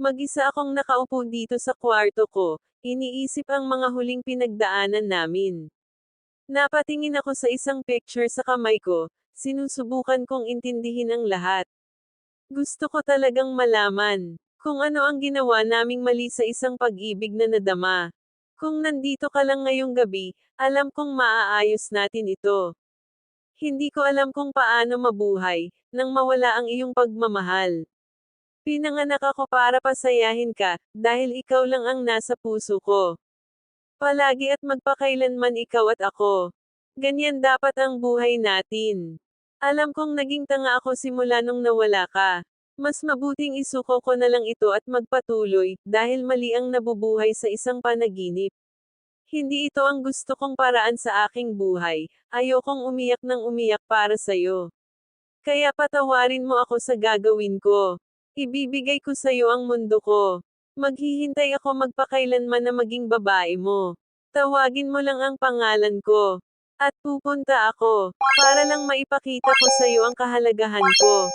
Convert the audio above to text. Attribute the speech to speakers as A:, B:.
A: Mag-isa akong nakaupo dito sa kwarto ko, iniisip ang mga huling pinagdaanan namin. Napatingin ako sa isang picture sa kamay ko, sinusubukan kong intindihin ang lahat. Gusto ko talagang malaman kung ano ang ginawa naming mali sa isang pag-ibig na nadama. Kung nandito ka lang ngayong gabi, alam kong maaayos natin ito. Hindi ko alam kung paano mabuhay nang mawala ang iyong pagmamahal. Pinanganak ako para pasayahin ka, dahil ikaw lang ang nasa puso ko. Palagi at magpakailanman ikaw at ako. Ganyan dapat ang buhay natin. Alam kong naging tanga ako simula nung nawala ka. Mas mabuting isuko ko na lang ito at magpatuloy, dahil mali ang nabubuhay sa isang panaginip. Hindi ito ang gusto kong paraan sa aking buhay. Ayokong umiyak ng umiyak para sa'yo. Kaya patawarin mo ako sa gagawin ko. Ibibigay ko sa'yo ang mundo ko. Maghihintay ako magpakailanman na maging babae mo. Tawagin mo lang ang pangalan ko. At pupunta ako, para lang maipakita ko sa'yo ang kahalagahan ko.